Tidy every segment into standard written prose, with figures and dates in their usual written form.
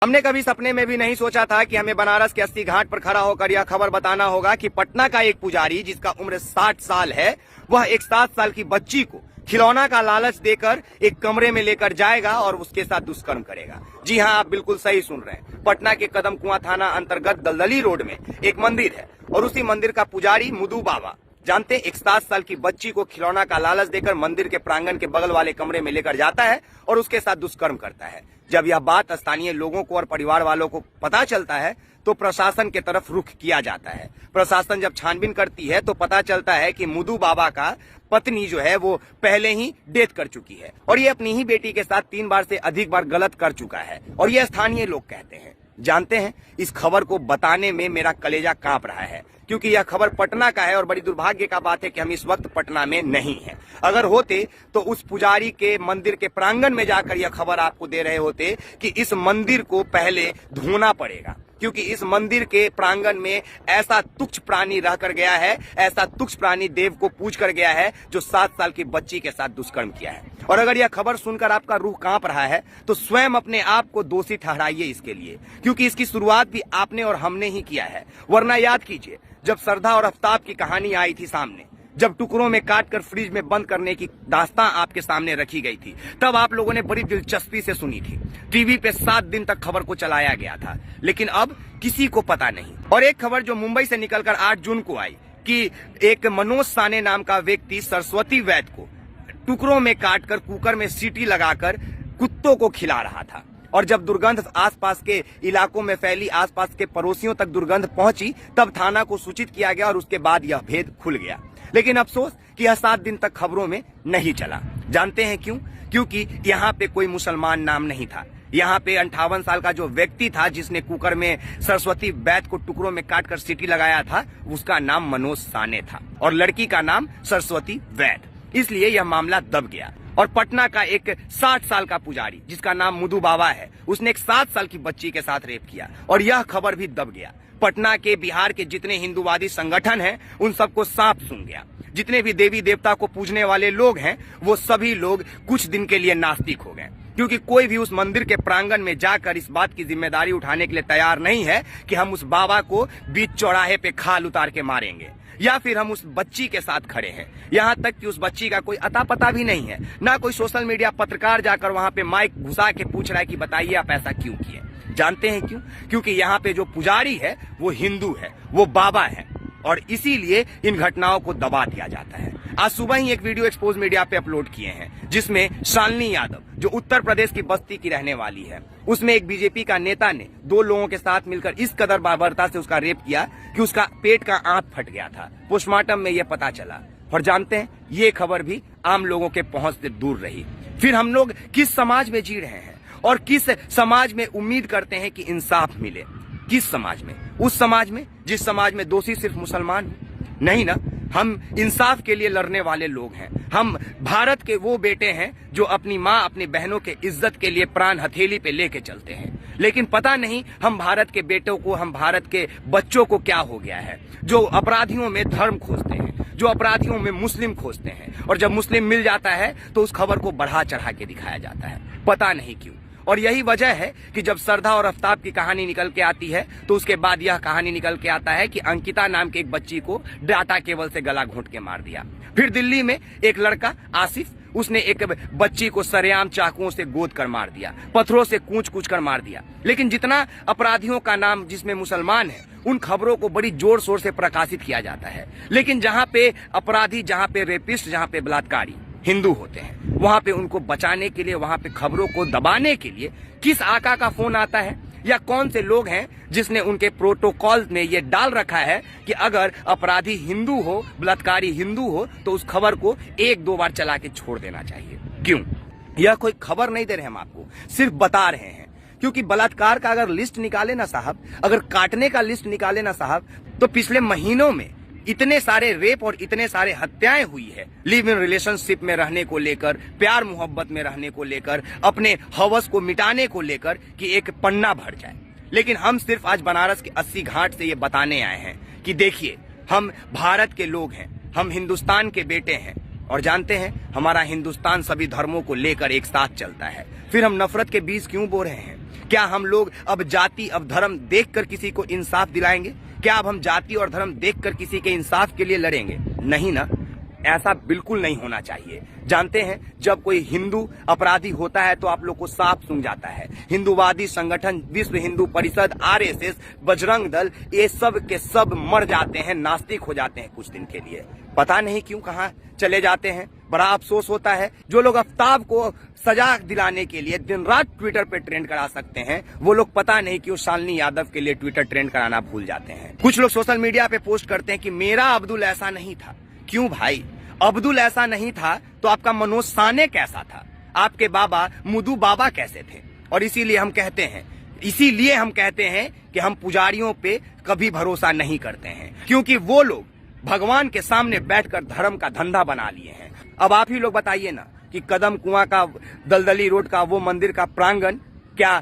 हमने कभी सपने में भी नहीं सोचा था कि हमें बनारस के 80 घाट पर खड़ा होकर यह खबर बताना होगा कि पटना का एक पुजारी जिसका उम्र 60 साल है, वह एक 7 साल की बच्ची को खिलौना का लालच देकर एक कमरे में लेकर जाएगा और उसके साथ दुष्कर्म करेगा। जी हां, आप बिल्कुल सही सुन रहे हैं। पटना के कदम कुआं थाना अंतर्गत दलदली रोड में एक मंदिर है और उसी मंदिर का पुजारी मुदू बाबा, जानते हैं, एक 7 साल की बच्ची को खिलौना का लालच देकर मंदिर के प्रांगण के बगल वाले कमरे में लेकर जाता है और उसके साथ दुष्कर्म करता है। जब यह बात स्थानीय लोगों को और परिवार वालों को पता चलता है तो प्रशासन के तरफ रुख किया जाता है। प्रशासन जब छानबीन करती है तो पता चलता है कि मुदू बाबा का पत्नी जो है वो पहले ही डेथ कर चुकी है और ये अपनी ही बेटी के साथ 3 बार से अधिक बार गलत कर चुका है और ये स्थानीय लोग कहते हैं। जानते हैं, इस खबर को बताने में मेरा कलेजा कांप रहा है क्योंकि यह खबर पटना का है और बड़ी दुर्भाग्य का बात है कि हम इस वक्त पटना में नहीं हैं। अगर होते तो उस पुजारी के मंदिर के प्रांगण में जाकर यह खबर आपको दे रहे होते कि इस मंदिर को पहले धोना पड़ेगा क्योंकि इस मंदिर के प्रांगण में ऐसा तुच्छ प्राणी रह कर गया है, ऐसा तुच्छ प्राणी देव को पूज कर गया है जो 7 साल की बच्ची के साथ दुष्कर्म किया है। और अगर यह खबर सुनकर आपका रूह कांप रहा है तो स्वयं अपने आप को दोषी ठहराइए इसके लिए, क्योंकि इसकी शुरुआत भी आपने और हमने ही किया है। वरना याद कीजिए, जब श्रद्धा और आफ्ताब की कहानी आई थी सामने, जब टुकड़ों में काटकर फ्रिज में बंद करने की दास्तां आपके सामने रखी गई थी, तब आप लोगों ने बड़ी दिलचस्पी से सुनी थी। टीवी पे 7 दिन तक खबर को चलाया गया था, लेकिन अब किसी को पता नहीं। और एक खबर जो मुंबई से निकलकर 8 जून को आई कि एक मनोज साने नाम का व्यक्ति सरस्वती वैद्य को टुकड़ों में काटकर कुकर में सीटी लगाकर कुत्तों को खिला रहा था और जब दुर्गंध आसपास के इलाकों में फैली, आसपास के पड़ोसियों तक दुर्गंध पहुंची, तब थाना को सूचित किया गया और उसके बाद यह भेद खुल गया। लेकिन अफसोस कि यह 7 दिन तक खबरों में नहीं चला। जानते हैं क्यों? क्योंकि यहाँ पे कोई मुसलमान नाम नहीं था। यहाँ पे 58 साल का जो व्यक्ति था जिसने कुकर में सरस्वती वैद्य को टुकड़ों में काटकर सीटी लगाया था, उसका नाम मनोज साने था और लड़की का नाम सरस्वती वैद्य। इसलिए यह मामला दब गया और पटना का एक 60 साल का पुजारी जिसका नाम मुदू बाबा है, उसने एक 7 साल की बच्ची के साथ रेप किया और यह खबर भी दब गया। पटना के, बिहार के जितने हिंदूवादी संगठन हैं उन सबको सांप सूंघ गया। जितने भी देवी देवता को पूजने वाले लोग हैं वो सभी लोग कुछ दिन के लिए नास्तिक हो गए, क्योंकि कोई भी उस मंदिर के प्रांगण में जाकर इस बात की जिम्मेदारी उठाने के लिए तैयार नहीं है कि हम उस बाबा को बीच चौराहे पे खाल उतार के मारेंगे या फिर हम उस बच्ची के साथ खड़े हैं। यहाँ तक कि उस बच्ची का कोई अता पता भी नहीं है, ना कोई सोशल मीडिया पत्रकार जाकर वहां पे माइक घुसा के पूछ रहा है कि बताइए आप ऐसा क्यों किए। जानते हैं क्यों? क्योंकि यहाँ पे जो पुजारी है वो हिंदू है, वो बाबा है और इसीलिए इन घटनाओं को दबा दिया जाता है। आज सुबह ही एक वीडियो एक्सपोज मीडिया पे अपलोड किए हैं जिसमें शालिनी यादव, जो उत्तर प्रदेश की बस्ती की रहने वाली है, उसमें एक बीजेपी का नेता ने 2 लोगों के साथ मिलकर इस कदर बर्बरता से उसका रेप किया कि उसका पेट का आंत फट गया था। पोस्टमार्टम में यह पता चला। और जानते हैं, ये खबर भी आम लोगों के पहुंच से दूर रही। फिर हम लोग किस समाज में जी रहे हैं और किस समाज में उम्मीद करते हैं कि इंसाफ मिले? किस समाज में? उस समाज में जिस समाज में दोषी सिर्फ मुसलमान हो? नहीं ना, हम इंसाफ के लिए लड़ने वाले लोग हैं। हम भारत के वो बेटे हैं जो अपनी माँ, अपनी बहनों के इज्जत के लिए प्राण हथेली पे लेके चलते हैं। लेकिन पता नहीं हम भारत के बेटों को, हम भारत के बच्चों को क्या हो गया है, जो अपराधियों में धर्म खोजते हैं, जो अपराधियों में मुस्लिम खोजते हैं और जब मुस्लिम मिल जाता है तो उस खबर को बढ़ा चढ़ा के दिखाया जाता है। पता नहीं क्यों। और यही वजह है कि जब श्रद्धा और आफ्ताब की कहानी निकल के आती है तो उसके बाद यह कहानी निकल के आता है कि अंकिता नाम के एक बच्ची को डाटा केबल से गला घोंट के मार दिया। फिर दिल्ली में एक लड़का आसिफ, उसने एक बच्ची को सरेआम चाकुओं से गोद कर मार दिया, पत्थरों से कूच कूच कर मार दिया। लेकिन जितना अपराधियों का नाम जिसमें मुसलमान है, उन खबरों को बड़ी जोर शोर से प्रकाशित किया जाता है। लेकिन जहाँ पे अपराधी, जहाँ पे रेपिस्ट, जहाँ पे बलात्कारी हिंदू होते हैं, वहां पे उनको बचाने के लिए, वहां पे खबरों को दबाने के लिए किस आका का फोन आता है या कौन से लोग हैं जिसने उनके प्रोटोकॉल में ये डाल रखा है कि अगर अपराधी हिंदू हो, बलात्कारी हिंदू हो तो उस खबर को 1-2 बार चला के छोड़ देना चाहिए। क्यों? यह कोई खबर नहीं दे रहे हम आपको, सिर्फ बता रहे हैं। क्योंकि बलात्कार का अगर लिस्ट निकाले ना साहब, अगर काटने का लिस्ट निकाले ना साहब, तो पिछले महीनों में इतने सारे रेप और इतने सारे हत्याएं हुई है लिव इन रिलेशनशिप में रहने को लेकर, प्यार मोहब्बत में रहने को लेकर, अपने हवस को मिटाने को लेकर कि एक पन्ना भर जाए। लेकिन हम सिर्फ आज बनारस के 80 घाट से ये बताने आए हैं कि देखिए, हम भारत के लोग हैं, हम हिंदुस्तान के बेटे हैं और जानते हैं हमारा हिंदुस्तान सभी धर्मों को लेकर एक साथ चलता है। फिर हम नफरत के बीज क्यों बो रहे हैं? क्या हम लोग अब जाति अब धर्म देखकर किसी को इंसाफ दिलाएंगे? क्या अब हम जाति और धर्म देखकर किसी के इंसाफ के लिए लड़ेंगे? नहीं ना, ऐसा बिल्कुल नहीं होना चाहिए। जानते हैं, जब कोई हिंदू अपराधी होता है तो आप लोग को साफ सूंघ जाता है। हिंदूवादी संगठन, विश्व हिंदू परिषद, आरएसएस, बजरंग दल, ये सब के सब मर जाते हैं, नास्तिक हो जाते हैं कुछ दिन के लिए। पता नहीं क्यों कहाँ चले जाते हैं। बड़ा अफसोस होता है। जो लोग आफ्ताब को सजा दिलाने के लिए दिन रात ट्विटर पे ट्रेंड करा सकते हैं, वो लोग पता नहीं क्यों शालिनी यादव के लिए ट्विटर ट्रेंड कराना भूल जाते हैं। कुछ लोग सोशल मीडिया पे पोस्ट करते हैं कि मेरा अब्दुल ऐसा नहीं था। क्यों भाई? अब्दुल ऐसा नहीं था तो आपका मनोज साने कैसा था? आपके बाबा मुदू बाबा कैसे थे? और इसीलिए हम कहते हैं कि हम पुजारियों पे कभी भरोसा नहीं करते हैं, क्योंकि वो लोग भगवान के सामने बैठकर धर्म का धंधा बना लिए हैं। अब आप ही लोग बताइए ना कि कदम कुआं का, दलदली रोड का वो मंदिर का प्रांगण क्या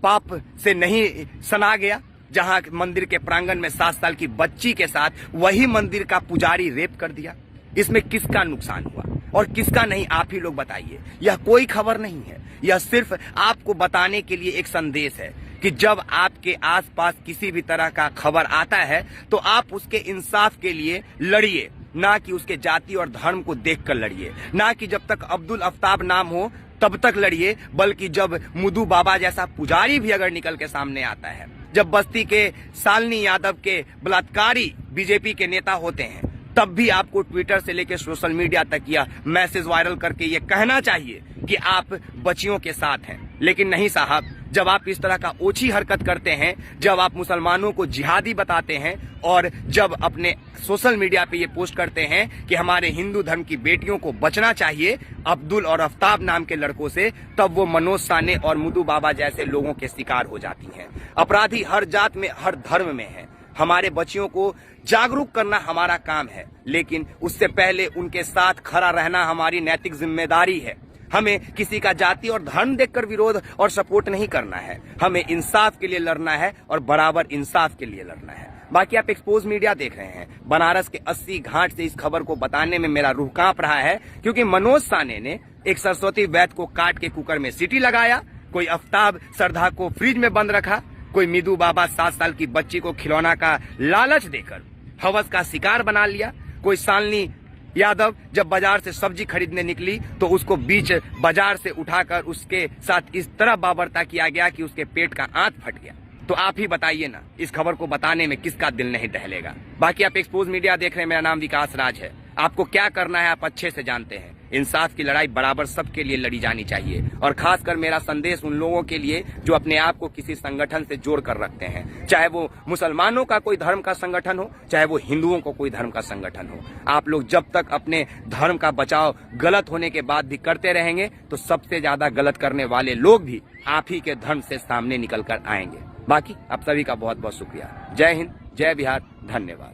पाप से नहीं सना गया? जहां मंदिर के प्रांगण में 7 साल की बच्ची के साथ वही मंदिर का पुजारी रेप कर दिया। इसमें किसका नुकसान हुआ और किसका नहीं, आप ही लोग बताइए। यह कोई खबर नहीं है, यह सिर्फ आपको बताने के लिए एक संदेश है कि जब आपके आसपास किसी भी तरह का खबर आता है तो आप उसके इंसाफ के लिए लड़िए, ना कि उसके जाति और धर्म को देखकर लड़िए, ना कि जब तक अब्दुल आफ्ताब नाम हो तब तक लड़िए, बल्कि जब मुदू बाबा जैसा पुजारी भी अगर निकल के सामने आता है, जब बस्ती के शालिनी यादव के बलात्कारी बीजेपी के नेता होते हैं, तब भी आपको ट्विटर से लेकर सोशल मीडिया तक यह मैसेज वायरल करके ये कहना चाहिए कि आप बच्चियों के साथ हैं। लेकिन नहीं साहब, जब आप इस तरह का ओछी हरकत करते हैं, जब आप मुसलमानों को जिहादी बताते हैं और जब अपने सोशल मीडिया पे ये पोस्ट करते हैं कि हमारे हिंदू धर्म की बेटियों को बचना चाहिए अब्दुल और आफ्ताब नाम के लड़कों से, तब वो मनोज साने और मुदू बाबा जैसे लोगों के शिकार हो जाती हैं। अपराधी हर जात में, हर धर्म में है। हमारे बच्चियों को जागरूक करना हमारा काम है, लेकिन उससे पहले उनके साथ खड़ा रहना हमारी नैतिक जिम्मेदारी है। हमें किसी का जाति और धर्म देखकर विरोध और सपोर्ट नहीं करना है। हमें इंसाफ के लिए लड़ना है और बराबर इंसाफ के लिए लड़ना है। बाकी आप एक्सपोज मीडिया देख रहे हैं। बनारस के 80 घाट से इस खबर को बताने में मेरा रूह कांप रहा है, क्योंकि मनोज साने ने एक सरस्वती वैद्य को काट के कुकर में सीटी लगाया, कोई आफ्ताब श्रद्धा को फ्रिज में बंद रखा, कोई मिदू बाबा 7 साल की बच्ची को खिलौना का लालच देकर हवस का शिकार बना लिया, कोई शालिनी यादव जब बाजार से सब्जी खरीदने निकली तो उसको बीच बाजार से उठाकर उसके साथ इस तरह बाबरता किया गया कि उसके पेट का आंत फट गया। तो आप ही बताइए ना, इस खबर को बताने में किसका दिल नहीं दहलेगा। बाकी आप एक्सपोज मीडिया देख रहे हैं। मेरा नाम विकास राज है। आपको क्या करना है आप अच्छे से जानते हैं। इंसाफ की लड़ाई बराबर सबके लिए लड़ी जानी चाहिए, और खासकर मेरा संदेश उन लोगों के लिए जो अपने आप को किसी संगठन से जोड़ कर रखते हैं, चाहे वो मुसलमानों का कोई धर्म का संगठन हो, चाहे वो हिंदुओं को कोई धर्म का संगठन हो। आप लोग जब तक अपने धर्म का बचाव गलत होने के बाद भी करते रहेंगे तो सबसे ज्यादा गलत करने वाले लोग भी आप ही के धर्म से सामने निकल कर आएंगे। बाकी आप सभी का बहुत बहुत शुक्रिया। जय हिंद, जय बिहार, धन्यवाद।